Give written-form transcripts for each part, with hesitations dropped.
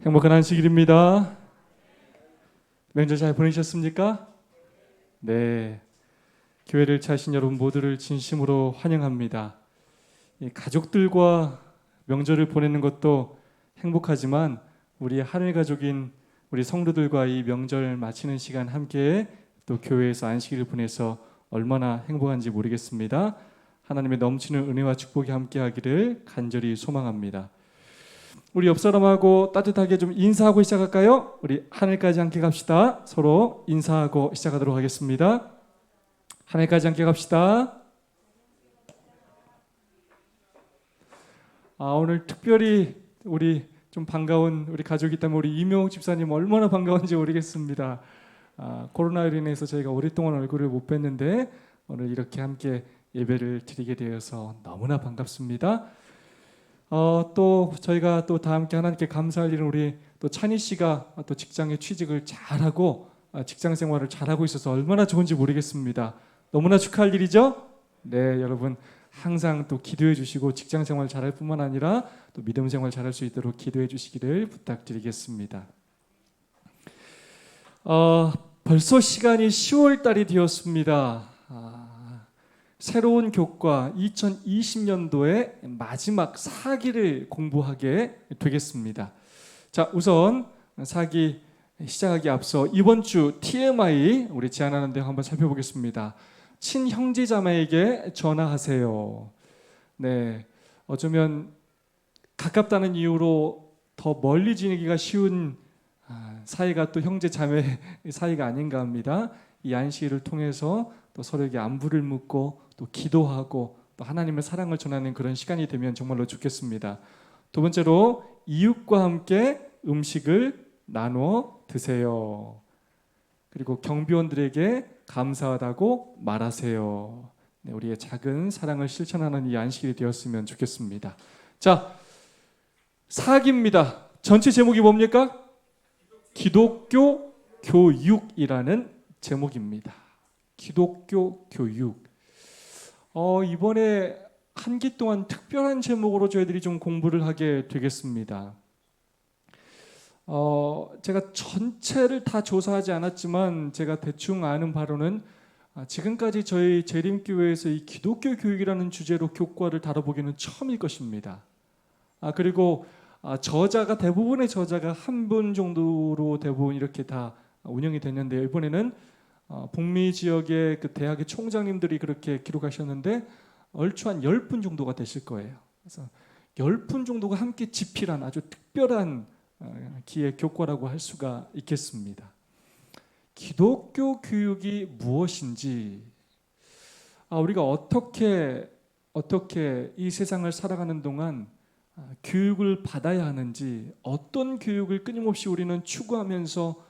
행복한 안식일입니다. 명절 잘 보내셨습니까? 네, 교회를 찾으신 여러분 모두를 진심으로 환영합니다. 이 가족들과 명절을 보내는 것도 행복하지만 우리 하늘 가족인 우리 성도들과 이 명절 마치는 시간 함께 또 교회에서 안식일을 보내서 얼마나 행복한지 모르겠습니다. 하나님의 넘치는 은혜와 축복이 함께하기를 간절히 소망합니다. 우리 옆 사람하고 따뜻하게 좀 인사하고 시작할까요? 우리 하늘까지 함께 갑시다. 서로 인사하고 시작하도록 하겠습니다. 하늘까지 함께 갑시다. 오늘 특별히 우리 좀 반가운 우리 가족이 있다면 우리 이명옥 집사님 얼마나 반가운지 모르겠습니다. 코로나로 인해서 저희가 오랫동안 얼굴을 못 뵀는데 오늘 이렇게 함께 예배를 드리게 되어서 너무나 반갑습니다. 또 저희가 또 다 함께 하나님께 감사할 일은 우리 또 찬희 씨가 또 직장에 취직을 잘하고 직장 생활을 잘하고 있어서 얼마나 좋은지 모르겠습니다. 너무나 축하할 일이죠? 네, 여러분 항상 또 기도해 주시고 직장 생활 잘할 뿐만 아니라 또 믿음 생활 잘할 수 있도록 기도해 주시기를 부탁드리겠습니다. 벌써 시간이 10월 달이 되었습니다. 새로운 교과 2020년도의 마지막 사기를 공부하게 되겠습니다. 자, 우선 사기 시작하기 앞서 이번 주 TMI 우리 제안하는 내용 한번 살펴보겠습니다. 친형제자매에게 전화하세요. 네, 어쩌면 가깝다는 이유로 더 멀리 지내기가 쉬운 사이가 또 형제자매 사이가 아닌가 합니다. 이 안식일을 통해서 또 서로에게 안부를 묻고 또 기도하고 또 하나님의 사랑을 전하는 그런 시간이 되면 정말로 좋겠습니다. 두 번째로 이웃과 함께 음식을 나누어 드세요. 그리고 경비원들에게 감사하다고 말하세요. 네, 우리의 작은 사랑을 실천하는 이 안식일이 되었으면 좋겠습니다. 자, 사기입니다. 전체 제목이 뭡니까? 기독교 교육이라는 제목입니다. 기독교 교육. 이번에 한 기 동안 특별한 제목으로 저희들이 좀 공부를 하게 되겠습니다. 제가 전체를 다 조사하지 않았지만 제가 대충 아는 바로는 지금까지 저희 재림교회에서 이 기독교 교육이라는 주제로 교과를 다뤄보기는 처음일 것입니다. 그리고 대부분의 저자가 한 분 정도로 대부분 이렇게 다 운영이 됐는데요. 이번에는 북미 지역의 그 대학의 총장님들이 그렇게 기록하셨는데 얼추 한 10분 정도가 되실 거예요. 그래서 10분 정도가 함께 집필한 아주 특별한 기의 교과라고 할 수가 있겠습니다. 기독교 교육이 무엇인지, 우리가 어떻게 이 세상을 살아가는 동안 교육을 받아야 하는지, 어떤 교육을 끊임없이 우리는 추구하면서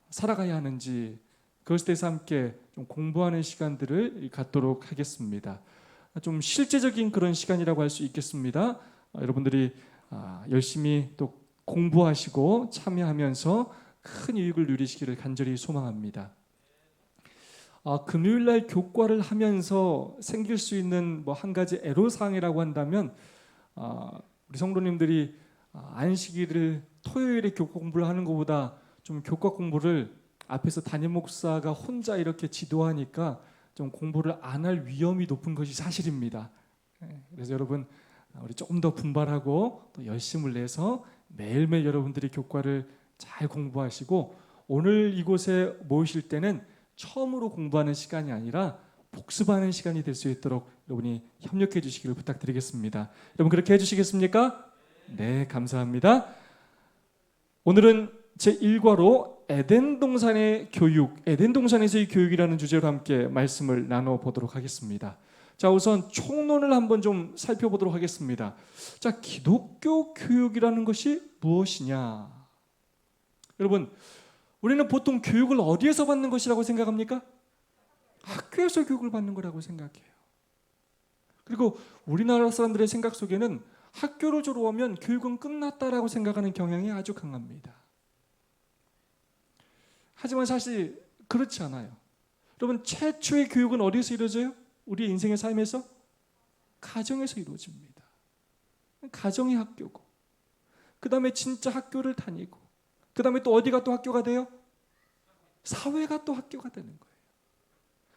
살아가야 하는지, 그것에 대해서 함께 좀 공부하는 시간들을 갖도록 하겠습니다. 좀 실제적인 그런 시간이라고 할 수 있겠습니다. 여러분들이 열심히 또 공부하시고 참여하면서 큰 유익을 누리시기를 간절히 소망합니다. 금요일날 교과를 하면서 생길 수 있는 뭐 한 가지 애로사항이라고 한다면 우리 성도님들이 안식일을 토요일에 교과 공부를 하는 것보다 좀 교과 공부를 앞에서 담임 목사가 혼자 이렇게 지도하니까 좀 공부를 안 할 위험이 높은 것이 사실입니다. 그래서 여러분 우리 조금 더 분발하고 또 열심을 내서 매일매일 여러분들이 교과를 잘 공부하시고 오늘 이곳에 모이실 때는 처음으로 공부하는 시간이 아니라 복습하는 시간이 될 수 있도록 여러분이 협력해 주시기를 부탁드리겠습니다. 여러분 그렇게 해주시겠습니까? 네, 감사합니다. 오늘은 제1과로 에덴 동산의 교육, 에덴 동산에서의 교육이라는 주제로 함께 말씀을 나눠보도록 하겠습니다. 자, 우선 총론을 한번 좀 살펴보도록 하겠습니다. 자, 기독교 교육이라는 것이 무엇이냐? 여러분, 우리는 보통 교육을 어디에서 받는 것이라고 생각합니까? 학교에서 교육을 받는 거라고 생각해요. 그리고 우리나라 사람들의 생각 속에는 학교를 졸업하면 교육은 끝났다라고 생각하는 경향이 아주 강합니다. 하지만 사실 그렇지 않아요. 여러분, 최초의 교육은 어디서 이루어져요? 우리의 인생의 삶에서 가정에서 이루어집니다. 가정이 학교고, 그 다음에 진짜 학교를 다니고, 그 다음에 또 어디가 또 학교가 돼요? 사회가 또 학교가 되는 거예요.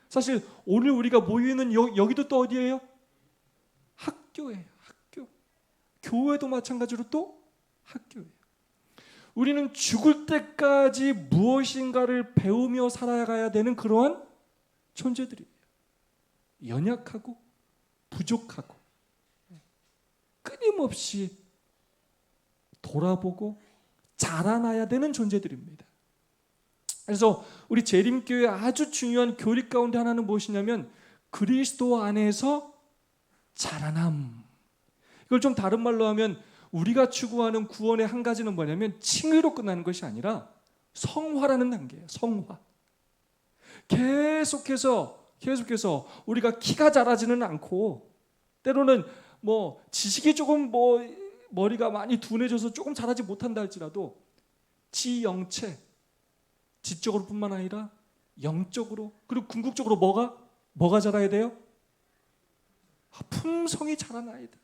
사실 오늘 우리가 모이는 여기도 또 어디예요? 학교예요. 학교. 교회도 마찬가지로 또 학교예요. 우리는 죽을 때까지 무엇인가를 배우며 살아가야 되는 그러한 존재들이에요. 연약하고 부족하고 끊임없이 돌아보고 자라나야 되는 존재들입니다. 그래서 우리 재림교회의 아주 중요한 교리 가운데 하나는 무엇이냐면 그리스도 안에서 자라남. 이걸 좀 다른 말로 하면 우리가 추구하는 구원의 한 가지는 뭐냐면 칭의로 끝나는 것이 아니라 성화라는 단계예요. 성화. 계속해서 우리가 키가 자라지는 않고 때로는 뭐 지식이 조금 머리가 많이 둔해져서 조금 자라지 못한다 할지라도 지영체, 지적으로 뿐만 아니라 영적으로 그리고 궁극적으로 뭐가 자라야 돼요? 품성이 자라나야 돼.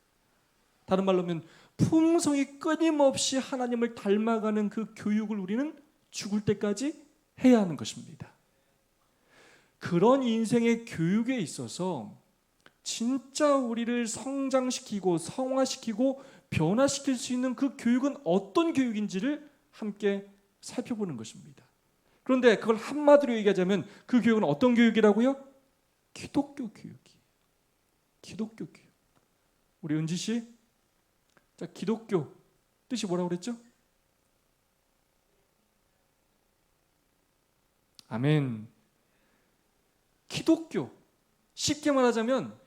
다른 말로 하면 품성이 끊임없이 하나님을 닮아가는 그 교육을 우리는 죽을 때까지 해야 하는 것입니다. 그런 인생의 교육에 있어서 진짜 우리를 성장시키고 성화시키고 변화시킬 수 있는 그 교육은 어떤 교육인지를 함께 살펴보는 것입니다. 그런데 그걸 한마디로 얘기하자면 그 교육은 어떤 교육이라고요? 기독교 교육이에요. 기독교 교육. 우리 은지 씨, 자, 기독교 뜻이 뭐라고 그랬죠? 아멘. 기독교. 쉽게 말하자면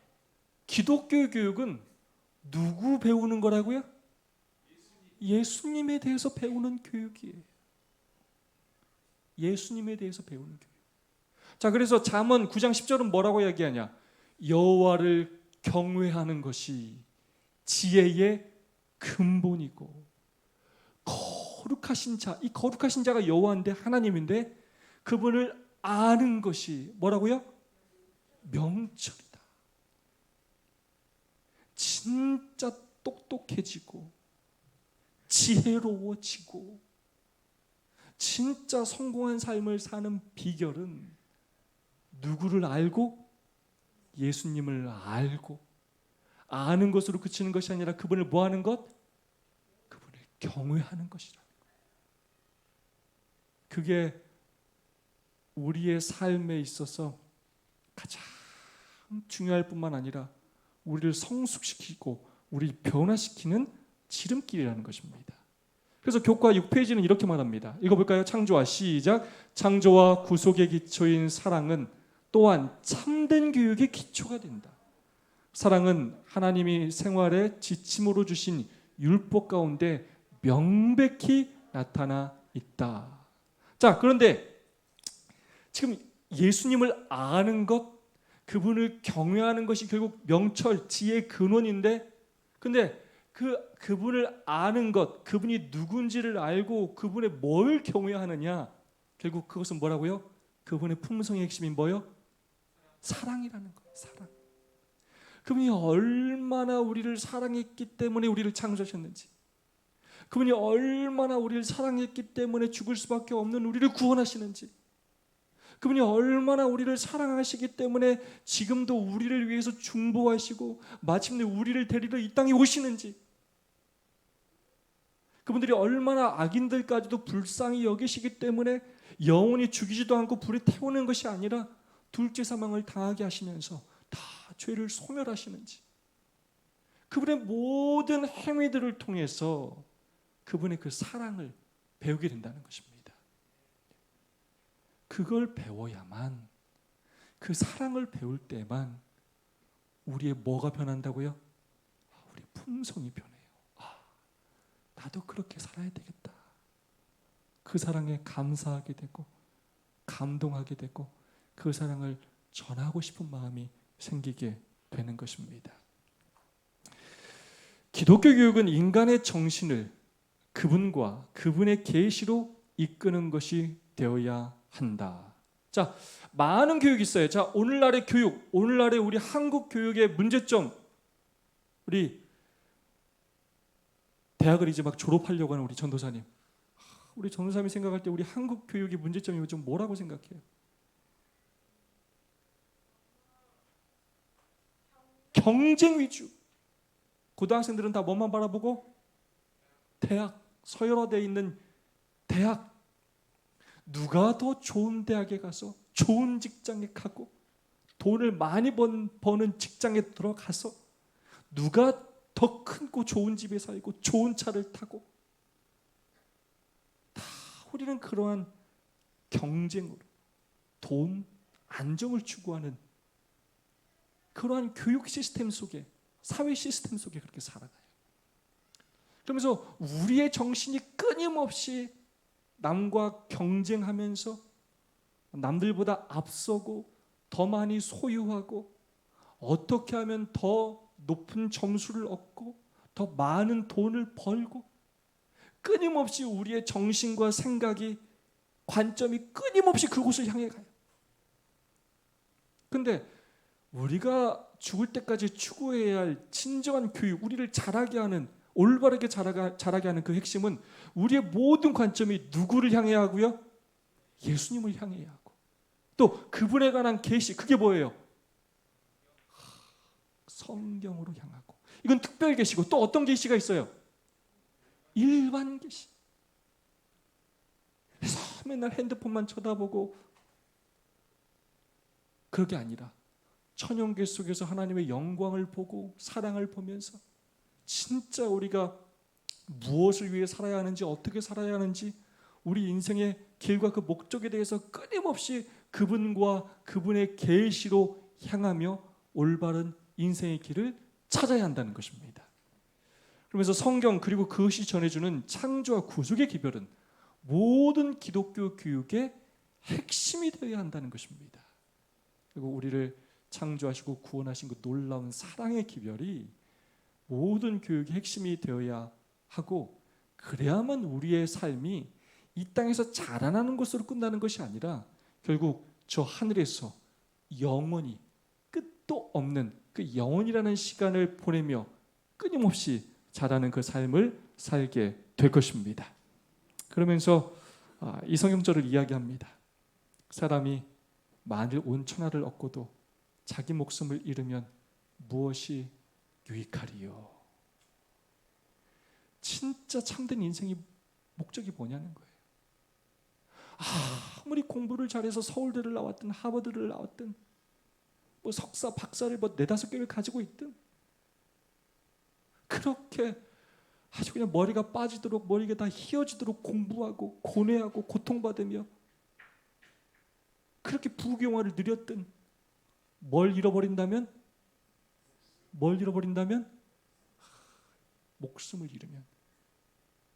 기독교 교육은 누구 배우는 거라고요? 예수님에 대해서 배우는 교육이에요. 예수님에 대해서 배우는 교육. 자, 그래서 잠언 9장 10절은 뭐라고 이야기하냐? 여호와를 경외하는 것이 지혜의 근본이고 거룩하신 자, 이 거룩하신 자가 여호와인데 하나님인데 그분을 아는 것이 뭐라고요? 명철이다. 진짜 똑똑해지고 지혜로워지고 진짜 성공한 삶을 사는 비결은 누구를 알고 예수님을 알고 아는 것으로 그치는 것이 아니라 그분을 뭐하는 것? 그분을 경외하는 것이라는 거예요. 그게 우리의 삶에 있어서 가장 중요할 뿐만 아니라 우리를 성숙시키고 우리를 변화시키는 지름길이라는 것입니다. 그래서 교과 6페이지는 이렇게 말합니다. 읽어볼까요? 창조와 시작. 창조와 구속의 기초인 사랑은 또한 참된 교육의 기초가 된다. 사랑은 하나님이 생활에 지침으로 주신 율법 가운데 명백히 나타나 있다. 자, 그런데 지금 예수님을 아는 것, 그분을 경외하는 것이 결국 명철, 지혜의 근원인데, 근데 그분을 아는 것, 그분이 누군지를 알고 그분의 뭘 경외하느냐, 결국 그것은 뭐라고요? 그분의 품성의 핵심이 뭐예요? 사랑이라는 거예요. 사랑. 그분이 얼마나 우리를 사랑했기 때문에 우리를 창조하셨는지, 그분이 얼마나 우리를 사랑했기 때문에 죽을 수밖에 없는 우리를 구원하시는지, 그분이 얼마나 우리를 사랑하시기 때문에 지금도 우리를 위해서 중보하시고 마침내 우리를 데리러 이 땅에 오시는지, 그분들이 얼마나 악인들까지도 불쌍히 여기시기 때문에 영원히 죽이지도 않고 불에 태우는 것이 아니라 둘째 사망을 당하게 하시면서 다 죄를 소멸하시는지, 그분의 모든 행위들을 통해서 그분의 그 사랑을 배우게 된다는 것입니다. 그걸 배워야만, 그 사랑을 배울 때만 우리의 뭐가 변한다고요? 우리 품성이 변해요. 나도 그렇게 살아야 되겠다. 그 사랑에 감사하게 되고 감동하게 되고 그 사랑을 전하고 싶은 마음이 생기게 되는 것입니다. 기독교 교육은 인간의 정신을 그분과 그분의 계시로 이끄는 것이 되어야 한다. 자, 많은 교육이 있어요. 자, 오늘날의 교육, 오늘날의 우리 한국 교육의 문제점, 우리 대학을 이제 막 졸업하려고 하는 우리 전도사님, 우리 전도사님이 생각할 때 우리 한국 교육의 문제점이 좀 뭐라고 생각해요? 경쟁 위주. 고등학생들은 다 뭐만 바라보고? 대학, 서열화되어 있는 대학. 누가 더 좋은 대학에 가서 좋은 직장에 가고 돈을 많이 버는 직장에 들어가서 누가 더 크고 좋은 집에 살고 좋은 차를 타고, 다 우리는 그러한 경쟁으로 돈, 안정을 추구하는 그러한 교육 시스템 속에, 사회 시스템 속에 그렇게 살아가요. 그러면서 우리의 정신이 끊임없이 남과 경쟁하면서 남들보다 앞서고 더 많이 소유하고 어떻게 하면 더 높은 점수를 얻고 더 많은 돈을 벌고, 끊임없이 우리의 정신과 생각이, 관점이 끊임없이 그곳을 향해 가요. 근데 우리가 죽을 때까지 추구해야 할 진정한 교육, 우리를 자라게 하는, 올바르게 자라게 하는 그 핵심은 우리의 모든 관점이 누구를 향해야 하고요? 예수님을 향해야 하고, 또 그분에 관한 계시, 그게 뭐예요? 성경으로 향하고. 이건 특별 계시고, 또 어떤 계시가 있어요? 일반 계시. 그래서 맨날 핸드폰만 쳐다보고, 그게 아니라 천연계 속에서 하나님의 영광을 보고 사랑을 보면서 진짜 우리가 무엇을 위해 살아야 하는지, 어떻게 살아야 하는지, 우리 인생의 길과 그 목적에 대해서 끊임없이 그분과 그분의 계시로 향하며 올바른 인생의 길을 찾아야 한다는 것입니다. 그러면서 성경, 그리고 그것이 전해주는 창조와 구속의 기별은 모든 기독교 교육의 핵심이 되어야 한다는 것입니다. 그리고 우리를 창조하시고 구원하신 그 놀라운 사랑의 기별이 모든 교육의 핵심이 되어야 하고, 그래야만 우리의 삶이 이 땅에서 자라나는 것으로 끝나는 것이 아니라 결국 저 하늘에서 영원히 끝도 없는 그 영원이라는 시간을 보내며 끊임없이 자라는 그 삶을 살게 될 것입니다. 그러면서 이 성경절을 이야기합니다. 사람이 만일 온 천하를 얻고도 자기 목숨을 잃으면 무엇이 유익하리요? 진짜 참된 인생의 목적이 뭐냐는 거예요. 아무리 공부를 잘해서 서울대를 나왔든 하버드를 나왔든 뭐 석사, 박사를 뭐 4-5개를 가지고 있든, 그렇게 아주 그냥 머리가 빠지도록, 머리가 다 휘어지도록 공부하고 고뇌하고 고통받으며 그렇게 부귀영화를 누렸든, 뭘 잃어버린다면? 목숨을 잃으면.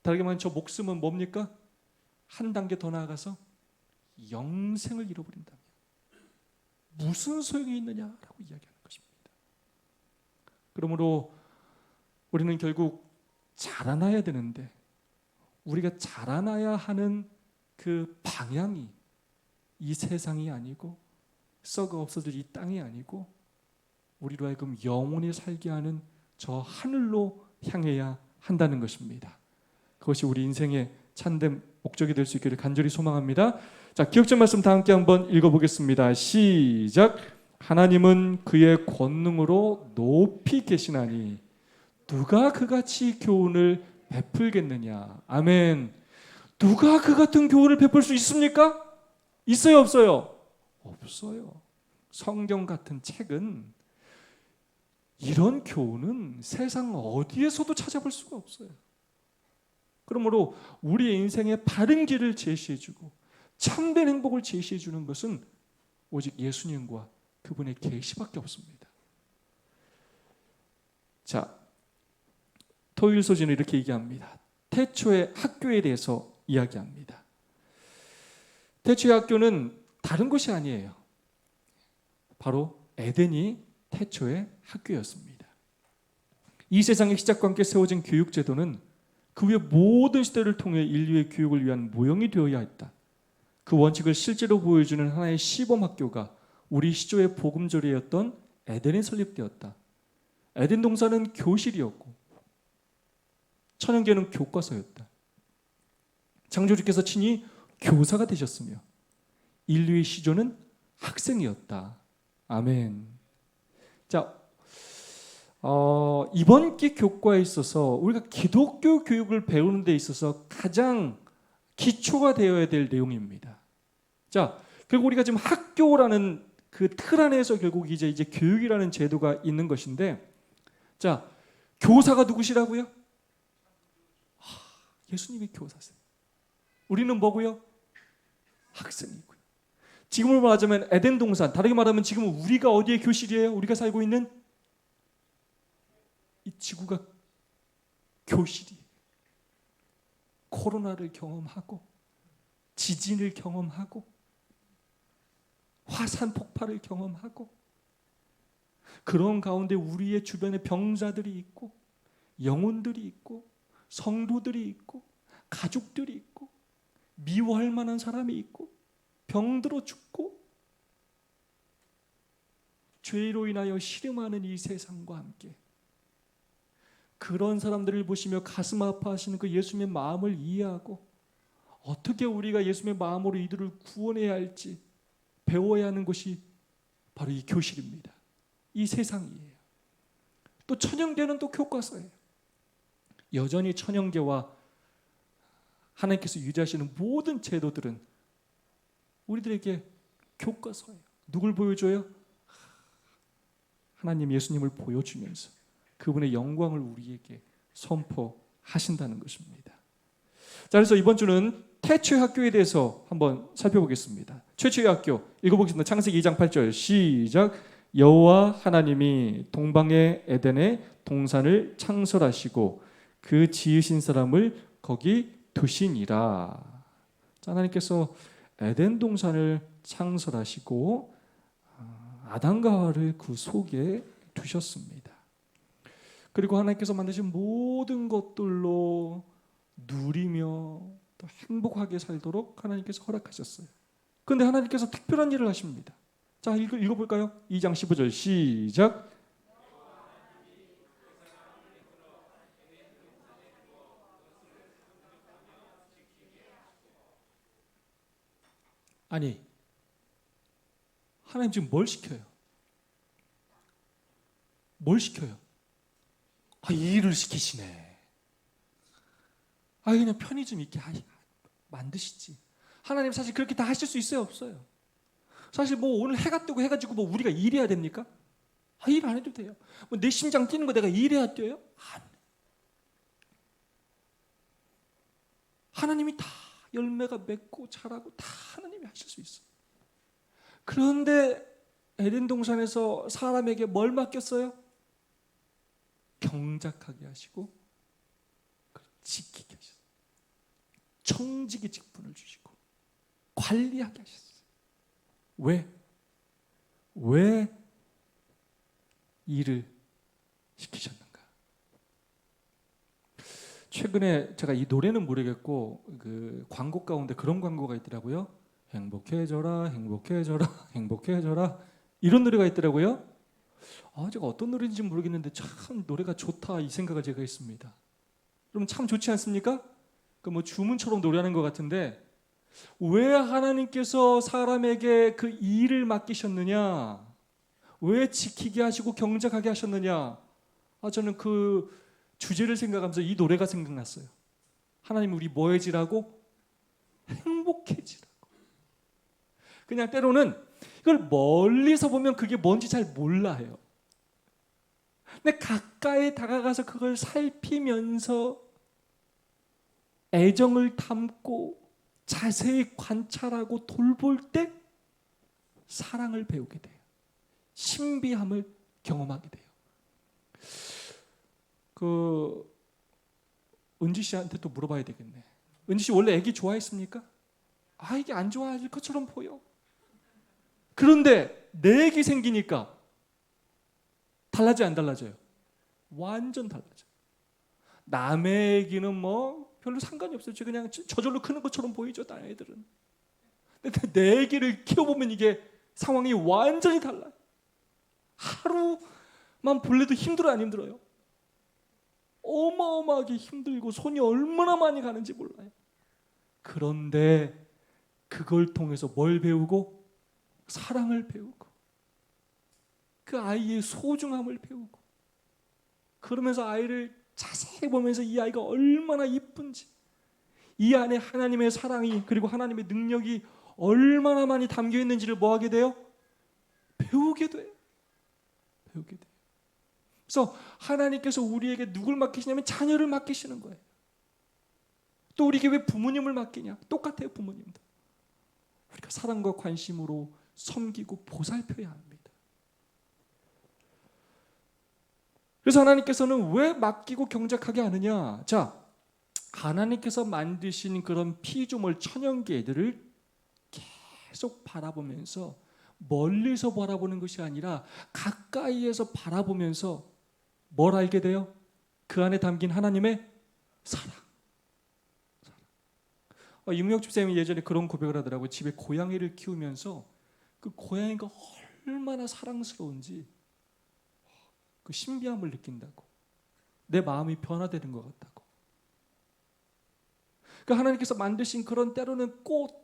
다르게 말하면 저 목숨은 뭡니까? 한 단계 더 나아가서 영생을 잃어버린다면 무슨 소용이 있느냐라고 이야기하는 것입니다. 그러므로 우리는 결국 자라나야 되는데, 우리가 자라나야 하는 그 방향이 이 세상이 아니고 썩어 없어질 이 땅이 아니고 우리로 하여금 영원히 살게 하는 저 하늘로 향해야 한다는 것입니다. 그것이 우리 인생의 참된 목적이 될 수 있기를 간절히 소망합니다. 자, 기억점 말씀 다 함께 한번 읽어보겠습니다. 시작. 하나님은 그의 권능으로 높이 계시나니 누가 그같이 교훈을 베풀겠느냐. 아멘. 누가 그 같은 교훈을 베풀 수 있습니까? 있어요, 없어요? 없어요. 성경 같은 책은, 이런 교훈은 세상 어디에서도 찾아볼 수가 없어요. 그러므로 우리의 인생의 바른 길을 제시해주고 참된 행복을 제시해주는 것은 오직 예수님과 그분의 계시밖에 없습니다. 자, 토요일 소지는 이렇게 얘기합니다. 태초의 학교에 대해서 이야기합니다. 태초의 학교는 다른 것이 아니에요. 바로 에덴이 태초의 학교였습니다. 이 세상의 시작과 함께 세워진 교육제도는 그 후에 모든 시대를 통해 인류의 교육을 위한 모형이 되어야 했다. 그 원칙을 실제로 보여주는 하나의 시범학교가 우리 시조의 복음조례였던 에덴에 설립되었다. 에덴 동산은 교실이었고 천연계는 교과서였다. 창조주께서 친히 교사가 되셨으며 인류의 시조는 학생이었다. 아멘. 자, 이번 기 교과에 있어서 우리가 기독교 교육을 배우는 데 있어서 가장 기초가 되어야 될 내용입니다. 자, 결국 우리가 지금 학교라는 그 틀 안에서 결국 이제 교육이라는 제도가 있는 것인데, 자, 교사가 누구시라고요? 예수님이 교사세요. 우리는 뭐고요? 학생이고요. 지금으로 말하자면 에덴 동산, 다르게 말하면 지금은 우리가 어디의 교실이에요? 우리가 살고 있는 이 지구가 교실이에요. 코로나를 경험하고 지진을 경험하고 화산 폭발을 경험하고 그런 가운데 우리의 주변에 병자들이 있고 영혼들이 있고 성도들이 있고 가족들이 있고 미워할 만한 사람이 있고 병들어 죽고 죄로 인하여 시름하는 이 세상과 함께 그런 사람들을 보시며 가슴 아파하시는 그 예수님의 마음을 이해하고 어떻게 우리가 예수님의 마음으로 이들을 구원해야 할지 배워야 하는 것이 바로 이 교실입니다. 이 세상이에요. 또 천영계는 또 교과서예요. 여전히 천영계와 하나님께서 유지하시는 모든 제도들은 우리들에게 교과서예요. 누굴 보여줘요? 하나님 예수님을 보여주면서 그분의 영광을 우리에게 선포하신다는 것입니다. 자, 그래서 이번 주는 태초의 학교에 대해서 한번 살펴보겠습니다. 최초의 학교 읽어보겠습니다. 창세기 2장 8절 시작. 여호와 하나님이 동방의 에덴에 동산을 창설하시고 그 지으신 사람을 거기 두시니라. 자, 하나님께서 에덴 동산을 창설하시고 아담과 하와를 그 속에 두셨습니다. 그리고 하나님께서 만드신 모든 것들로 누리며 또 행복하게 살도록 하나님께서 허락하셨어요. 그런데 하나님께서 특별한 일을 하십니다. 자, 읽어볼까요? 2장 15절 시작. 아니, 하나님 지금 뭘 시켜요? 뭘 시켜요? 이 일을 시키시네. 그냥 편의점 있게 만드시지. 하나님 사실 그렇게 다 하실 수 있어요, 없어요? 사실 뭐 오늘 해가 뜨고 해가지고 뭐 우리가 일해야 됩니까? 일 안 해도 돼요. 뭐 내 심장 뛰는 거 내가 일해야 돼요? 하나님이 다 열매가 맺고 자라고 다 하나님이 하실 수 있어요. 그런데 에덴 동산에서 사람에게 뭘 맡겼어요? 경작하게 하시고 지키게 하셨어요. 청지기 직분을 주시고 관리하게 하셨어요. 왜 일을 시키셨는가? 최근에 제가 이 노래는 모르겠고 그 광고 가운데 그런 광고가 있더라고요. 행복해져라, 행복해져라, 행복해져라, 이런 노래가 있더라고요. 제가 어떤 노래인지 모르겠는데 참 노래가 좋다 이 생각을 제가 했습니다. 그럼 참 좋지 않습니까? 그 뭐 주문처럼 노래하는 것 같은데 왜 하나님께서 사람에게 그 일을 맡기셨느냐? 왜 지키게 하시고 경작하게 하셨느냐? 저는 그 주제를 생각하면서 이 노래가 생각났어요. 하나님 우리 뭐 해지라고? 행복해지라고. 그냥 때로는 이걸 멀리서 보면 그게 뭔지 잘 몰라요. 근데 가까이 다가가서 그걸 살피면서 애정을 담고 자세히 관찰하고 돌볼 때 사랑을 배우게 돼요. 신비함을 경험하게 돼요. 은지 씨한테 또 물어봐야 되겠네. 은지 씨 원래 애기 좋아했습니까? 이게 안 좋아할 것처럼 보여. 그런데 내 애기 생기니까 달라져요, 안 달라져요? 완전 달라져요. 남의 애기는 뭐 별로 상관이 없어요. 그냥 저절로 크는 것처럼 보이죠, 다른 애들은. 근데 내 애기를 키워보면 이게 상황이 완전히 달라요. 하루만 볼래도 힘들어요, 안 힘들어요? 어마어마하게 힘들고 손이 얼마나 많이 가는지 몰라요. 그런데 그걸 통해서 뭘 배우고? 사랑을 배우고 그 아이의 소중함을 배우고 그러면서 아이를 자세히 보면서 이 아이가 얼마나 이쁜지 이 안에 하나님의 사랑이 그리고 하나님의 능력이 얼마나 많이 담겨 있는지를 뭐 하게 돼요? 배우게 돼요. 배우게 돼요. 그래서 하나님께서 우리에게 누굴 맡기시냐면 자녀를 맡기시는 거예요. 또 우리에게 왜 부모님을 맡기냐? 똑같아요. 부모님도. 우리가 사랑과 관심으로 섬기고 보살펴야 합니다. 그래서 하나님께서는 왜 맡기고 경작하게 하느냐? 자, 하나님께서 만드신 그런 피조물 천연계들을 계속 바라보면서 멀리서 바라보는 것이 아니라 가까이에서 바라보면서 뭘 알게 돼요? 그 안에 담긴 하나님의 사랑. 임우혁 집사님이 예전에 그런 고백을 하더라고요. 집에 고양이를 키우면서 그 고양이가 얼마나 사랑스러운지 그 신비함을 느낀다고. 내 마음이 변화되는 것 같다고. 그러니까 하나님께서 만드신 그런 때로는 꽃,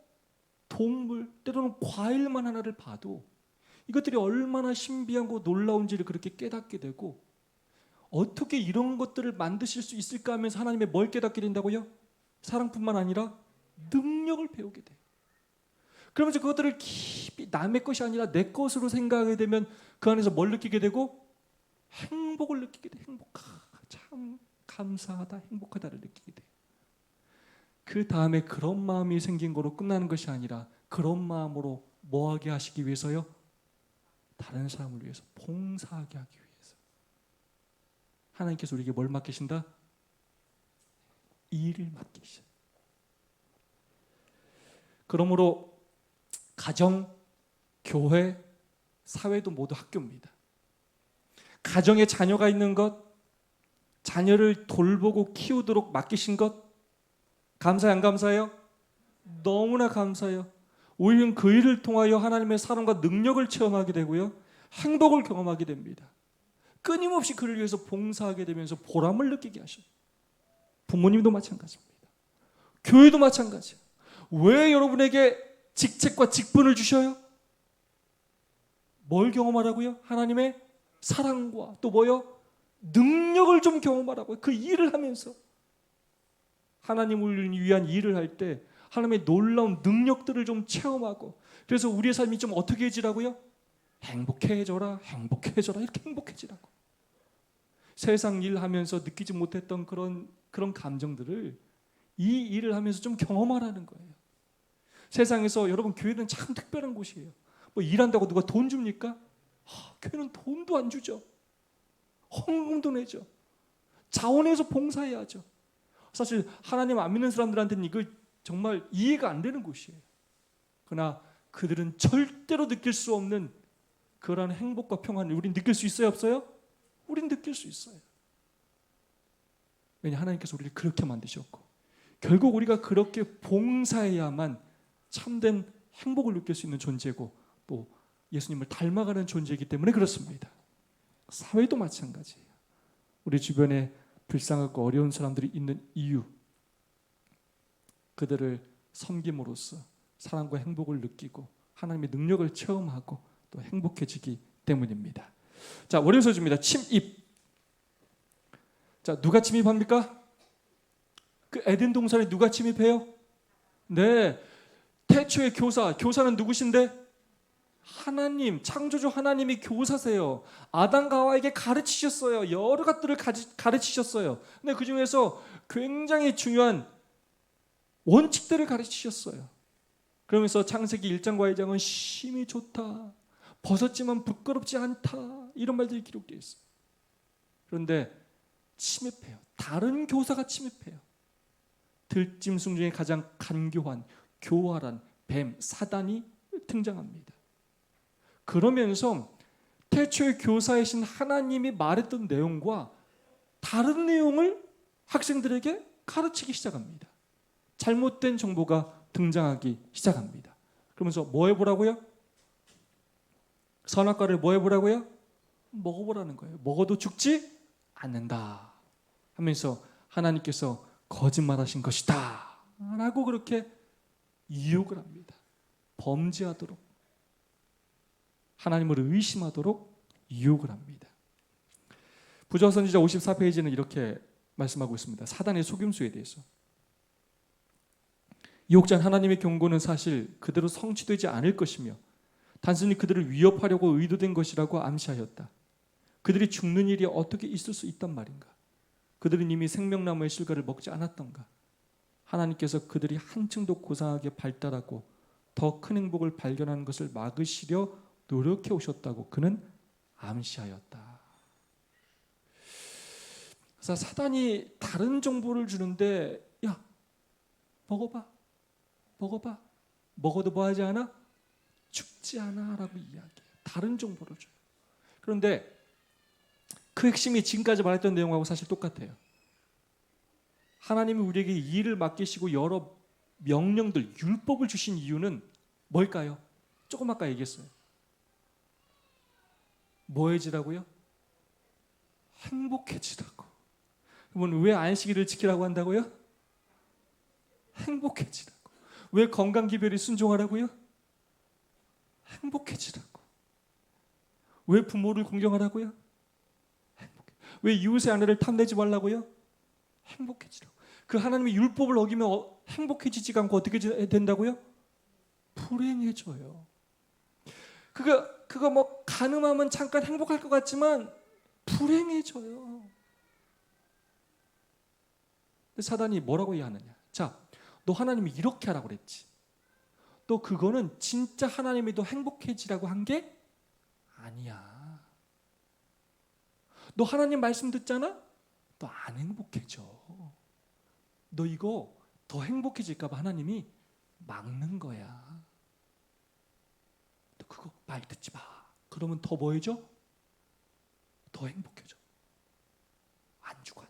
동물, 때로는 과일만 하나를 봐도 이것들이 얼마나 신비하고 놀라운지를 그렇게 깨닫게 되고 어떻게 이런 것들을 만드실 수 있을까 하면서 하나님의 뭘 깨닫게 된다고요? 사랑뿐만 아니라 능력을 배우게 돼요. 그러면서 그것들을 깊이 남의 것이 아니라 내 것으로 생각하게 되면 그 안에서 뭘 느끼게 되고? 행복을 느끼게 돼요. 참 감사하다, 행복하다를 느끼게 돼요. 그 다음에 그런 마음이 생긴 거로 끝나는 것이 아니라 그런 마음으로 뭐 하게 하시기 위해서요? 다른 사람을 위해서 봉사하게 하기 위해서. 하나님께서 우리에게 뭘 맡기신다? 일을 맡기셔. 그러므로 가정, 교회, 사회도 모두 학교입니다. 가정에 자녀가 있는 것, 자녀를 돌보고 키우도록 맡기신 것 감사해 안 감사해요? 너무나 감사해요. 오히려 그 일을 통하여 하나님의 사랑과 능력을 체험하게 되고요. 행복을 경험하게 됩니다. 끊임없이 그를 위해서 봉사하게 되면서 보람을 느끼게 하셔요. 부모님도 마찬가지입니다. 교회도 마찬가지예요. 왜 여러분에게 직책과 직분을 주셔요? 뭘 경험하라고요? 하나님의 사랑과 또 뭐요? 능력을 좀 경험하라고요. 그 일을 하면서 하나님을 위한 일을 할 때 하나님의 놀라운 능력들을 좀 체험하고 그래서 우리의 삶이 좀 어떻게 해지라고요? 행복해져라, 행복해져라 이렇게 행복해지라고. 세상 일 하면서 느끼지 못했던 그런 감정들을 이 일을 하면서 좀 경험하라는 거예요. 세상에서 여러분 교회는 참 특별한 곳이에요. 뭐 일한다고 누가 돈 줍니까? 교회는 돈도 안 주죠. 헌금도 내죠. 자원해서 봉사해야죠. 사실 하나님 안 믿는 사람들한테는 이거 정말 이해가 안 되는 곳이에요. 그러나 그들은 절대로 느낄 수 없는 그런 행복과 평안을 우린 느낄 수 있어요? 없어요? 우린 느낄 수 있어요. 왜냐 하나님께서 우리를 그렇게 만드셨고 결국 우리가 그렇게 봉사해야만 참된 행복을 느낄 수 있는 존재고 또 예수님을 닮아가는 존재이기 때문에 그렇습니다. 사회도 마찬가지예요. 우리 주변에 불쌍하고 어려운 사람들이 있는 이유, 그들을 섬김으로써 사랑과 행복을 느끼고 하나님의 능력을 체험하고 또 행복해지기 때문입니다. 자, 월요 서주입니다. 침입. 자, 누가 침입합니까? 그 에덴 동산에 누가 침입해요? 네, 태초의 교사는 누구신데? 하나님, 창조주 하나님이 교사세요. 아담과 하와에게 가르치셨어요. 여러 것들을 가르치셨어요. 근데 그 중에서 굉장히 중요한 원칙들을 가르치셨어요. 그러면서 창세기 1장과 2장은 심히 좋다, 벗었지만 부끄럽지 않다 이런 말들이 기록되어 있어요. 그런데 침입해요. 다른 교사가 침입해요. 들짐승 중에 가장 간교한 교활한 뱀 사단이 등장합니다. 그러면서 태초의 교사이신 하나님이 말했던 내용과 다른 내용을 학생들에게 가르치기 시작합니다. 잘못된 정보가 등장하기 시작합니다. 그러면서 뭐 해보라고요? 선악과를 뭐 해보라고요? 먹어보라는 거예요. 먹어도 죽지 않는다 하면서 하나님께서 거짓말하신 것이다 라고 그렇게 유혹을 합니다. 범죄하도록, 하나님을 의심하도록 유혹을 합니다. 부조화 선지자 54페이지는 이렇게 말씀하고 있습니다. 사단의 속임수에 대해서. 유혹자는 하나님의 경고는 사실 그대로 성취되지 않을 것이며 단순히 그들을 위협하려고 의도된 것이라고 암시하였다. 그들이 죽는 일이 어떻게 있을 수 있단 말인가? 그들은 이미 생명나무의 실과를 먹지 않았던가? 하나님께서 그들이 한층 더 고상하게 발달하고 더 큰 행복을 발견하는 것을 막으시려 노력해 오셨다고 그는 암시하였다. 그래서 사단이 다른 정보를 주는데, 야, 먹어봐. 먹어도 뭐 하지 않아? 죽지 않아 라고 이야기해요. 다른 정보를 줘요. 그런데 그 핵심이 지금까지 말했던 내용하고 사실 똑같아요. 하나님이 우리에게 이 일을 맡기시고 여러 명령들, 율법을 주신 이유는 뭘까요? 조금 아까 얘기했어요. 뭐 해지라고요? 행복해지라고. 그러면 왜 안식일을 지키라고 한다고요? 행복해지라고. 왜 건강기별이 순종하라고요? 행복해지라고. 왜 부모를 공경하라고요? 왜 이웃의 아내를 탐내지 말라고요? 행복해지라고. 그 하나님의 율법을 어기면 행복해지지가 않고 어떻게 된다고요? 불행해져요. 그거 뭐 가늠하면 잠깐 행복할 것 같지만 불행해져요. 근데 사단이 뭐라고 이해하느냐? 자, 너 하나님이 이렇게 하라고 그랬지. 또 그거는 진짜 하나님이 너 행복해지라고 한 게 아니야. 너 하나님 말씀 듣잖아? 너 안 행복해져. 너 이거 더 행복해질까 봐 하나님이 막는 거야. 너 그거 말 듣지 마. 그러면 더 뭐해져? 더 행복해져. 안 주고.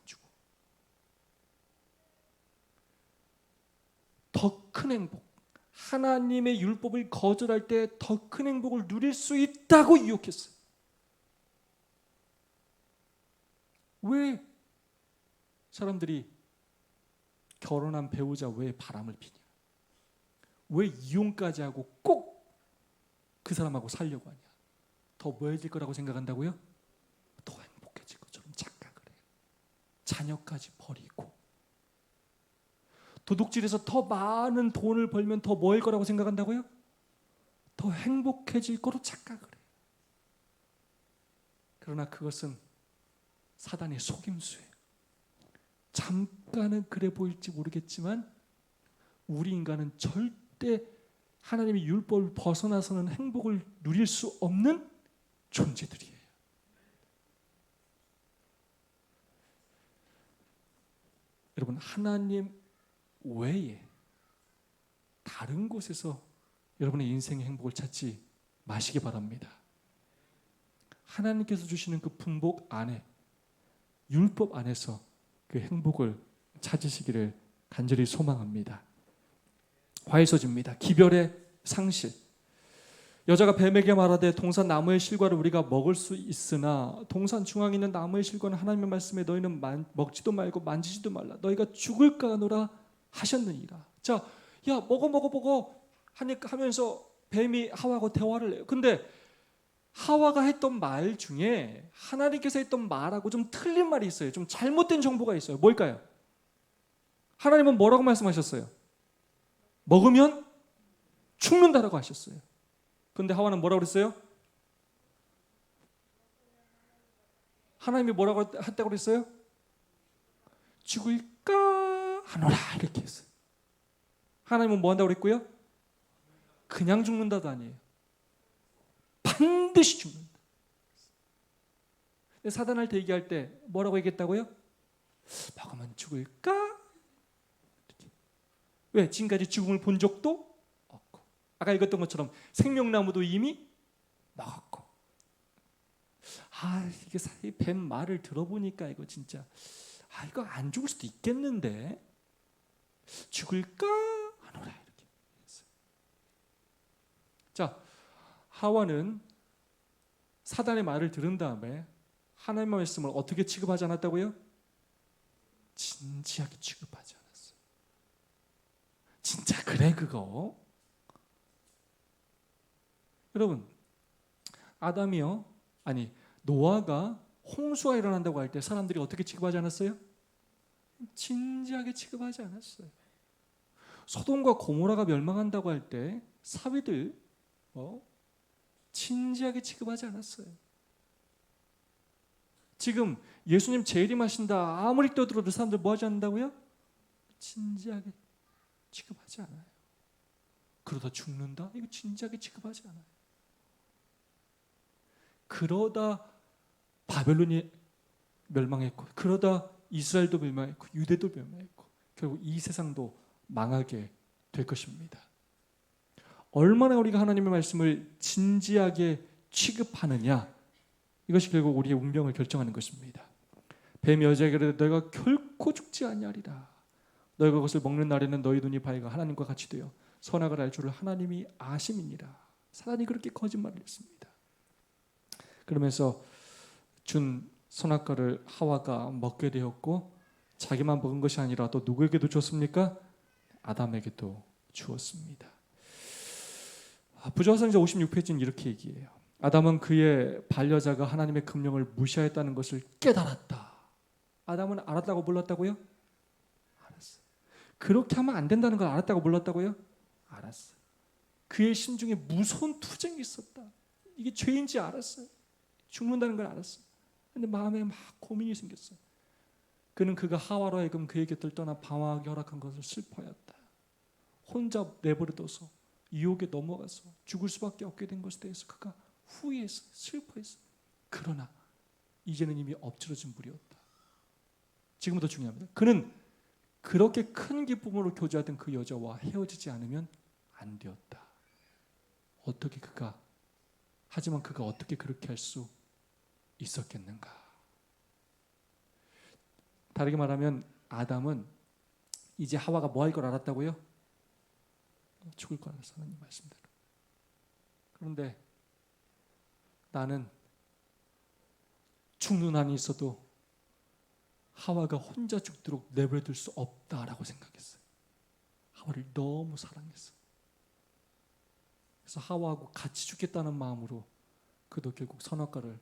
더 큰 행복. 하나님의 율법을 거절할 때 더 큰 행복을 누릴 수 있다고 유혹했어요. 왜 사람들이 결혼한 배우자 왜 바람을 피냐? 왜 이혼까지 하고 꼭 그 사람하고 살려고 하냐? 더 뭐해질 거라고 생각한다고요? 더 행복해질 것처럼 착각을 해요. 자녀까지 버리고 도둑질해서 더 많은 돈을 벌면 더 뭐일 거라고 생각한다고요? 더 행복해질 거로 착각을 해요. 그러나 그것은 사단의 속임수예요. 잠깐은 그래 보일지 모르겠지만 우리 인간은 절대 하나님의 율법을 벗어나서는 행복을 누릴 수 없는 존재들이에요. 여러분, 하나님 외에 다른 곳에서 여러분의 인생의 행복을 찾지 마시기 바랍니다. 하나님께서 주시는 그 분복 안에, 율법 안에서 그 행복을 찾으시기를 간절히 소망합니다. 화해서집니다. 기별의 상실. 여자가 뱀에게 말하되 동산 나무의 실과를 우리가 먹을 수 있으나 동산 중앙에 있는 나무의 실과는 하나님의 말씀에 너희는 먹지도 말고 만지지도 말라. 너희가 죽을까 하노라 하셨느니라. 자, 야 먹어 하면서 뱀이 하와하고 대화를 해요. 근데 하와가 했던 말 중에 하나님께서 했던 말하고 좀 틀린 말이 있어요. 좀 잘못된 정보가 있어요. 뭘까요? 하나님은 뭐라고 말씀하셨어요? 먹으면 죽는다라고 하셨어요. 근데 하와는 뭐라고 그랬어요? 하나님이 뭐라고 했다고 그랬어요? 죽을까 하노라 이렇게 했어요. 하나님은 뭐 한다고 그랬고요? 그냥 죽는다도 아니에요. 반드시 죽는다. 사단한테 얘기할 때 뭐라고 얘기했다고요? 먹으면 죽을까? 이렇게. 왜? 지금까지 죽음을 본 적도 없고, 아까 읽었던 것처럼 생명나무도 이미 먹었고. 이게 뱀 말을 들어보니까 이거 진짜 이거 안 죽을 수도 있겠는데 죽을까 하노라 이렇게 했어요. 자, 하와는 사단의 말을 들은 다음에 하나님의 말씀을 어떻게 취급하지 않았다고요? 진지하게 취급하지 않았어요. 진짜 그래 그거? 여러분, 아담이요, 아니 노아가 홍수가 일어난다고 할 때 사람들이 어떻게 취급하지 않았어요? 진지하게 취급하지 않았어요. 소돔과 고모라가 멸망한다고 할 때 사위들 진지하게 취급하지 않았어요. 지금 예수님 재림하신다 아무리 떠들어도 사람들 뭐 하지 않는다고요? 진지하게 취급하지 않아요. 그러다 죽는다? 이거 진지하게 취급하지 않아요. 그러다 바벨론이 멸망했고, 그러다 이스라엘도 멸망했고, 유대도 멸망했고, 결국 이 세상도 망하게 될 것입니다. 얼마나 우리가 하나님의 말씀을 진지하게 취급하느냐, 이것이 결국 우리의 운명을 결정하는 것입니다. 뱀이 여자에게 이르되 너희가 결코 죽지 아니하리라. 너희가 그것을 먹는 날에는 너희 눈이 밝아 하나님과 같이 되어 선악을 알 줄을 하나님이 아심이니라. 사단이 그렇게 거짓말을 했습니다. 그러면서 준 선악과를 하와가 먹게 되었고, 자기만 먹은 것이 아니라 또 누구에게도 줬습니까? 아담에게도 주었습니다. 부조화상자 56페이지는 이렇게 얘기해요. 아담은 그의 반려자가 하나님의 금령을 무시하였다는 것을 깨달았다. 아담은 알았다고 몰랐다고요? 알았어. 그렇게 하면 안 된다는 걸 알았다고 몰랐다고요? 알았어. 그의 심중에 무서운 투쟁이 있었다. 이게 죄인지 알았어요. 죽는다는 걸 알았어. 근데 마음에 막 고민이 생겼어. 그는 그가 하와로 하여금 그의 곁을 떠나 방황하게 허락한 것을 슬퍼하였다. 혼자 내버려둬서 유혹에 넘어가서 죽을 수밖에 없게 된 것에 대해서 그가 후회했어, 슬퍼했어. 그러나 이제는 이미 엎질러진 물이었다. 지금부터 중요합니다. 그는 그렇게 큰 기쁨으로 교제하던 그 여자와 헤어지지 않으면 안 되었다. 하지만 그가 어떻게 그렇게 할 수 있었겠는가? 다르게 말하면 아담은 이제 하와가 뭐 할 걸 알았다고요? 죽을 걸 알았어, 하나님 말씀대로. 그런데 나는 죽는 한이 있어도 하와가 혼자 죽도록 내버려둘 수 없다라고 생각했어요. 하와를 너무 사랑했어. 그래서 하와하고 같이 죽겠다는 마음으로 그도 결국 선악과를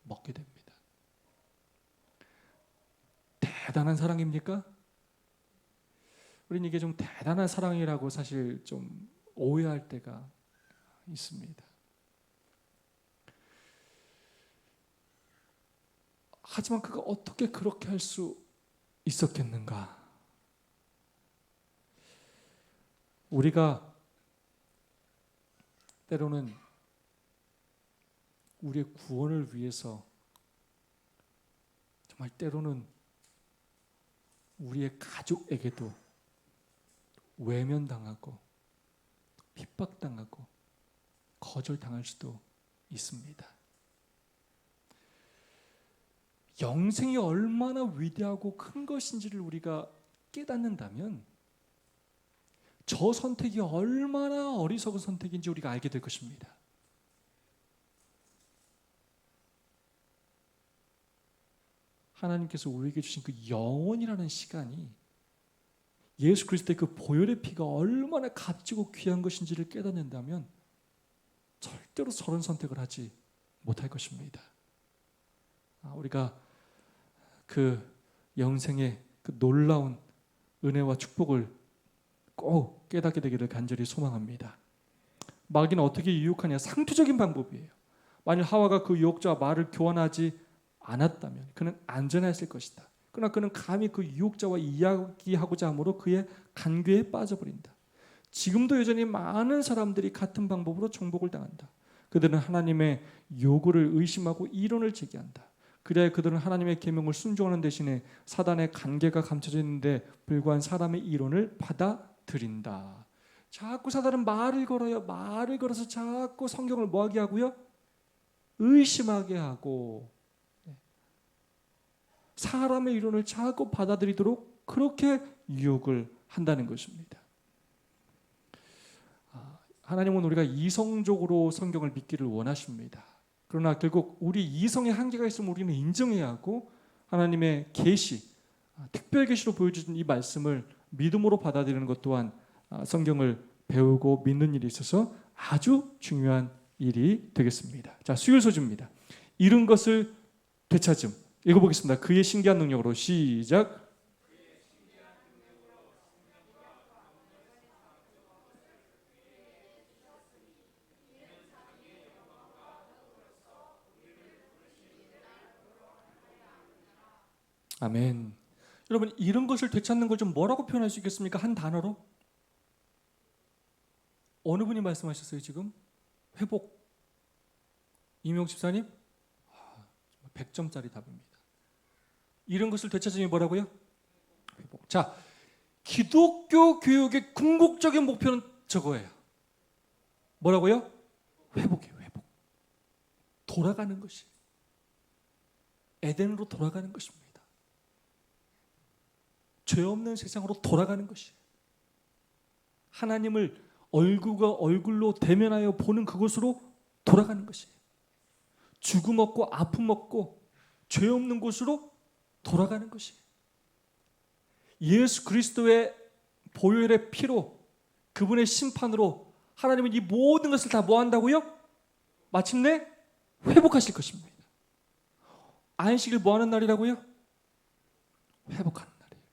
먹게 됩니다. 대단한 사랑입니까? 우리는 이게 좀 대단한 사랑이라고 사실 좀 오해할 때가 있습니다. 하지만 그가 어떻게 그렇게 할 수 있었겠는가? 우리가 때로는 우리의 구원을 위해서 정말 때로는 우리의 가족에게도 외면당하고 핍박당하고 거절당할 수도 있습니다. 영생이 얼마나 위대하고 큰 것인지를 우리가 깨닫는다면 저 선택이 얼마나 어리석은 선택인지 우리가 알게 될 것입니다. 하나님께서 우리에게 주신 그 영원이라는 시간이 예수 그리스도의 그 보혈의 피가 얼마나 값지고 귀한 것인지를 깨닫는다면 절대로 저런 선택을 하지 못할 것입니다. 우리가 그 영생의 그 놀라운 은혜와 축복을 꼭 깨닫게 되기를 간절히 소망합니다. 마귀는 어떻게 유혹하냐? 상투적인 방법이에요. 만일 하와가 그 유혹자와 말을 교환하지 않았다면 그는 안전했을 것이다. 그러나 그는 감히 그 유혹자와 이야기하고자 함으로 그의 간궤에 빠져버린다. 지금도 여전히 많은 사람들이 같은 방법으로 정복을 당한다. 그들은 하나님의 요구를 의심하고 이론을 제기한다. 그래야 그들은 하나님의 계명을 순종하는 대신에 사단의 간계가 감춰져 있는데 불과한 사람의 이론을 받아들인다. 자꾸 사단은 말을 걸어요. 말을 걸어서 자꾸 성경을 뭐하게 하고요? 의심하게 하고 사람의 이론을 자꾸 받아들이도록 그렇게 유혹을 한다는 것입니다. 하나님은 우리가 이성적으로 성경을 믿기를 원하십니다. 그러나 결국 우리 이성의 한계가 있으면 우리는 인정해야 하고 하나님의 계시, 특별 계시로 보여주신 이 말씀을 믿음으로 받아들이는 것 또한 성경을 배우고 믿는 일이 있어서 아주 중요한 일이 되겠습니다. 자, 수요일 소주입니다. 잃은 것을 되찾음. 읽어보겠습니다. 그의 신기한 능력으로. 시작. 아멘. 여러분, 이런 것을 되찾는 걸 좀 뭐라고 표현할 수 있겠습니까? 한 단어로? 어느 분이 말씀하셨어요 지금? 회복. 이명 집사님? 100점짜리 답입니다. 이런 것을 되찾으니 뭐라고요? 회복. 자, 기독교 교육의 궁극적인 목표는 저거예요. 뭐라고요? 회복이에요. 회복. 돌아가는 것이. 에덴으로 돌아가는 것입니다. 죄 없는 세상으로 돌아가는 것이. 하나님을 얼굴과 얼굴로 대면하여 보는 그곳으로 돌아가는 것이. 죽음 없고 아픔 없고 죄 없는 곳으로 돌아가는 것이. 예수 그리스도의 보혈의 피로, 그분의 심판으로 하나님은 이 모든 것을 다 뭐 한다고요? 마침내 회복하실 것입니다. 안식일 뭐 하는 날이라고요? 회복하는 날이에요.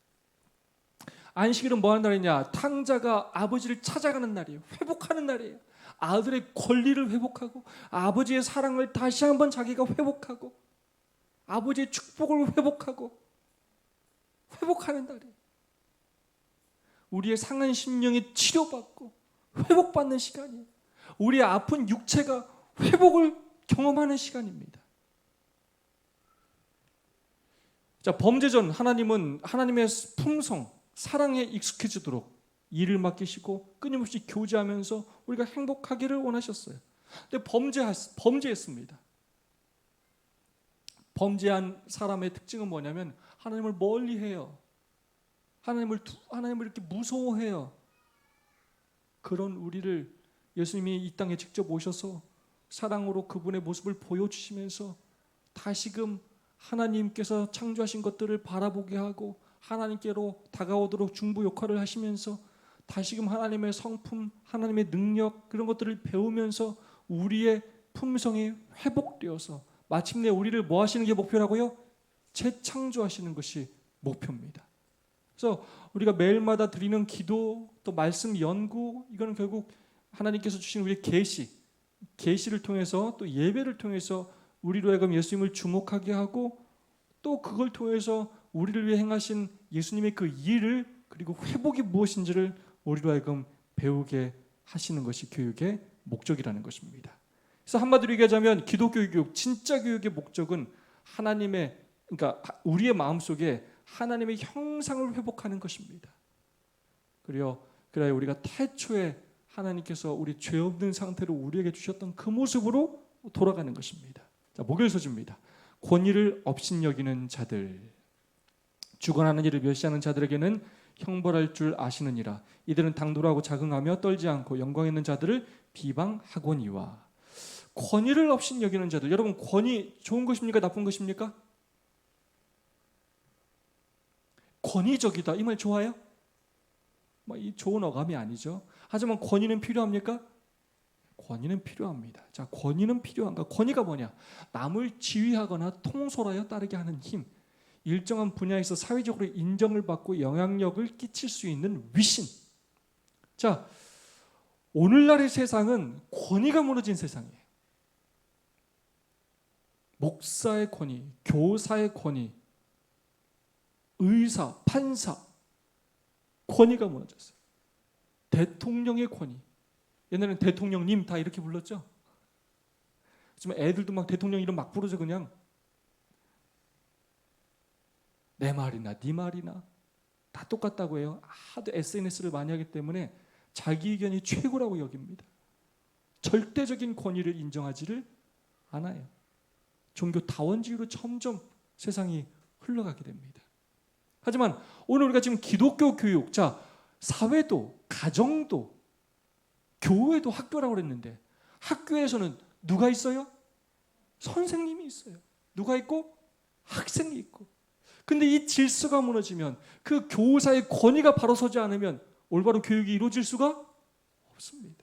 안식일은 뭐 하는 날이냐? 탕자가 아버지를 찾아가는 날이에요. 회복하는 날이에요. 아들의 권리를 회복하고 아버지의 사랑을 다시 한번 자기가 회복하고 아버지의 축복을 회복하고 회복하는 날이에요. 우리의 상한 심령이 치료받고 회복받는 시간이에요. 우리의 아픈 육체가 회복을 경험하는 시간입니다. 자, 범죄 전 하나님은 하나님의 품성, 사랑에 익숙해지도록 일을 맡기시고 끊임없이 교제하면서 우리가 행복하기를 원하셨어요. 근데 범죄했습니다. 범죄한 사람의 특징은 뭐냐면 하나님을 멀리해요. 하나님을 이렇게 무서워해요. 그런 우리를 예수님이 이 땅에 직접 오셔서 사랑으로 그분의 모습을 보여주시면서 다시금 하나님께서 창조하신 것들을 바라보게 하고 하나님께로 다가오도록 중보 역할을 하시면서 다시금 하나님의 성품, 하나님의 능력 그런 것들을 배우면서 우리의 품성이 회복되어서 마침내 우리를 뭐 하시는 게 목표라고요? 재창조하시는 것이 목표입니다. 그래서 우리가 매일마다 드리는 기도, 또 말씀 연구, 이거는 결국 하나님께서 주신 우리의 계시를 통해서 또 예배를 통해서 우리로 하여금 예수님을 주목하게 하고 또 그걸 통해서 우리를 위해 행하신 예수님의 그 일을 그리고 회복이 무엇인지를 우리로 하여금 배우게 하시는 것이 교육의 목적이라는 것입니다. 그래서 한마디로 얘기하자면 기독교 교육, 진짜 교육의 목적은 하나님의, 그러니까 우리의 마음속에 하나님의 형상을 회복하는 것입니다. 그래야 우리가 태초에 하나님께서 우리 죄 없는 상태로 우리에게 주셨던 그 모습으로 돌아가는 것입니다. 자, 목요일 소주입니다. 권위를 업신여기는 자들, 주관하는 일을 멸시하는 자들에게는 형벌할 줄 아시느니라. 이들은 당돌하고 자긍하며 떨지 않고 영광 있는 자들을 비방하거니와. 권위를 업신여기는 자들, 여러분 권위 좋은 것입니까? 나쁜 것입니까? 권위적이다, 이 말 좋아요? 이 좋은 어감이 아니죠. 하지만 권위는 필요합니까? 권위는 필요합니다. 자, 권위는 필요한가? 권위가 뭐냐? 남을 지휘하거나 통솔하여 따르게 하는 힘, 일정한 분야에서 사회적으로 인정을 받고 영향력을 끼칠 수 있는 위신. 자, 오늘날의 세상은 권위가 무너진 세상이에요. 목사의 권위, 교사의 권위, 의사, 판사, 권위가 무너졌어요. 대통령의 권위. 옛날에는 대통령님 다 이렇게 불렀죠. 지금 애들도 막 대통령 이름 막 부르죠. 그냥 내 말이나 네 말이나 다 똑같다고 해요. 하도 SNS를 많이 하기 때문에 자기 의견이 최고라고 여깁니다. 절대적인 권위를 인정하지를 않아요. 종교 다원주의로 점점 세상이 흘러가게 됩니다. 하지만 오늘 우리가 지금 기독교 교육, 자, 사회도, 가정도, 교회도 학교라고 그랬는데 학교에서는 누가 있어요? 선생님이 있어요. 누가 있고? 학생이 있고. 근데 이 질서가 무너지면 그 교사의 권위가 바로 서지 않으면 올바른 교육이 이루어질 수가 없습니다.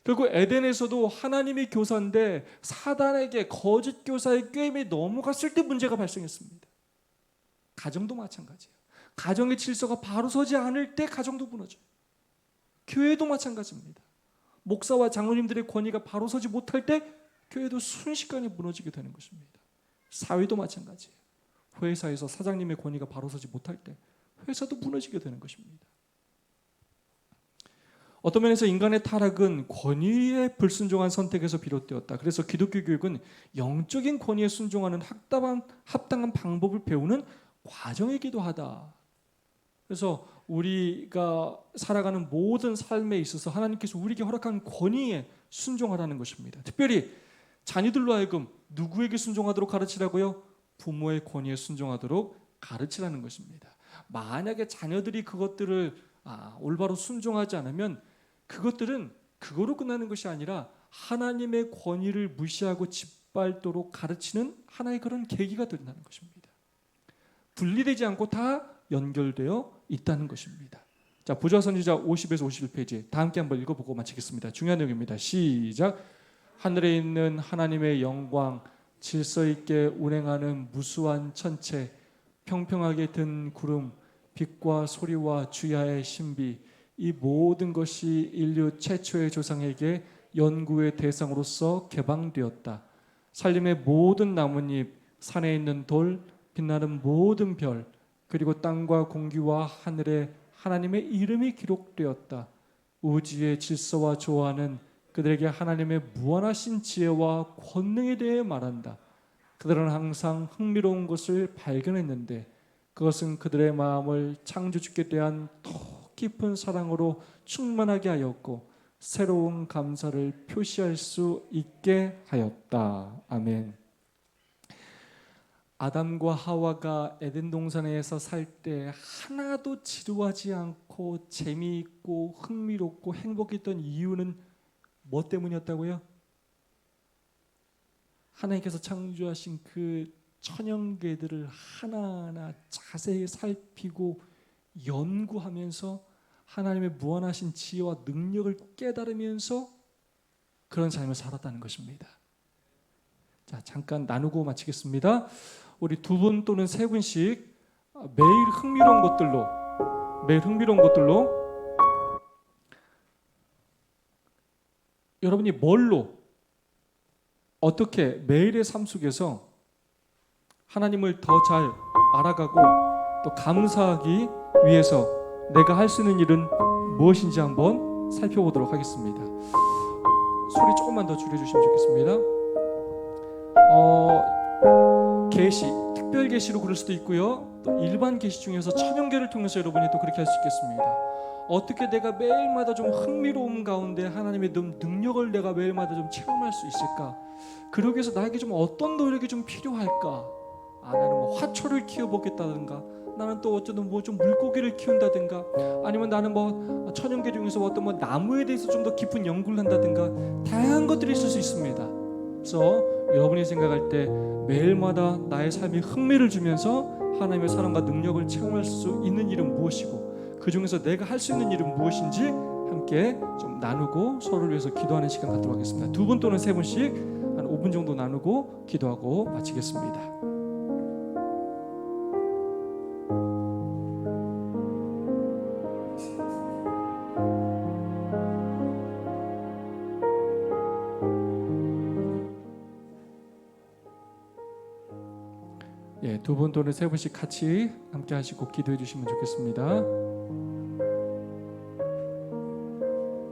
결국 에덴에서도 하나님이 교사인데 사단에게 거짓 교사의 꾀임이 넘어갔을 때 문제가 발생했습니다. 가정도 마찬가지예요. 가정의 질서가 바로 서지 않을 때 가정도 무너져요. 교회도 마찬가지입니다. 목사와 장로님들의 권위가 바로 서지 못할 때 교회도 순식간에 무너지게 되는 것입니다. 사회도 마찬가지예요. 회사에서 사장님의 권위가 바로 서지 못할 때 회사도 무너지게 되는 것입니다. 어떤 면에서 인간의 타락은 권위에 불순종한 선택에서 비롯되었다. 그래서 기독교 교육은 영적인 권위에 순종하는 합당한 방법을 배우는 과정이기도 하다. 그래서 우리가 살아가는 모든 삶에 있어서 하나님께서 우리에게 허락한 권위에 순종하라는 것입니다. 특별히 자녀들로 하여금 누구에게 순종하도록 가르치라고요? 부모의 권위에 순종하도록 가르치라는 것입니다. 만약에 자녀들이 그것들을 올바로 순종하지 않으면 그것들은 그거로 끝나는 것이 아니라 하나님의 권위를 무시하고 짓밟도록 가르치는 하나의 그런 계기가 된다는 것입니다. 분리되지 않고 다 연결되어 있다는 것입니다. 자, 부자 선지자 50에서 51페이지 다 함께 한번 읽어보고 마치겠습니다. 중요한 내용입니다. 시작. 하늘에 있는 하나님의 영광, 질서 있게 운행하는 무수한 천체, 평평하게 든 구름, 빛과 소리와 주야의 신비, 이 모든 것이 인류 최초의 조상에게 연구의 대상으로서 개방되었다. 산림의 모든 나뭇잎, 산에 있는 돌, 빛나는 모든 별, 그리고 땅과 공기와 하늘에 하나님의 이름이 기록되었다. 우주의 질서와 조화는 그들에게 하나님의 무한하신 지혜와 권능에 대해 말한다. 그들은 항상 흥미로운 것을 발견했는데 그것은 그들의 마음을 창조주께 대한 더 깊은 사랑으로 충만하게 하였고 새로운 감사를 표시할 수 있게 하였다. 아멘. 아담과 하와가 에덴 동산에서 살 때 하나도 지루하지 않고 재미있고 흥미롭고 행복했던 이유는 뭐 때문이었다고요? 하나님께서 창조하신 그 천연계들을 하나하나 자세히 살피고 연구하면서 하나님의 무한하신 지혜와 능력을 깨달으면서 그런 삶을 살았다는 것입니다. 자, 잠깐 나누고 마치겠습니다. 우리 두 분 또는 세 분씩 매일 흥미로운 것들로 여러분이 뭘로 어떻게 매일의 삶 속에서 하나님을 더 잘 알아가고 또 감사하기 위해서 내가 할 수 있는 일은 무엇인지 한번 살펴보도록 하겠습니다. 소리 조금만 더 줄여주시면 좋겠습니다. 계시, 특별 계시로 그럴 수도 있고요. 또 일반 계시 중에서 천연계를 통해서 여러분이 또 그렇게 할 수 있겠습니다. 어떻게 내가 매일마다 좀 흥미로움 가운데 하나님의 능력을 내가 매일마다 좀 체험할 수 있을까? 그러기 위해서 나에게 좀 어떤 노력이 좀 필요할까? 나는 뭐 화초를 키워보겠다든가, 나는 또 어쩌든 뭐 좀 물고기를 키운다든가, 아니면 나는 뭐 천연계 중에서 어떤 뭐 나무에 대해서 좀 더 깊은 연구를 한다든가, 다양한 것들이 있을 수 있습니다. 그래서 여러분이 생각할 때 매일마다 나의 삶에 흥미를 주면서 하나님의 사랑과 능력을 체험할 수 있는 일은 무엇이고 그 중에서 내가 할 수 있는 일은 무엇인지 함께 좀 나누고 서로를 위해서 기도하는 시간 갖도록 하겠습니다. 두 분 또는 세 분씩 한 5분 정도 나누고 기도하고 마치겠습니다. 두 분 또는 세 분씩 같이 함께 하시고 기도해 주시면 좋겠습니다.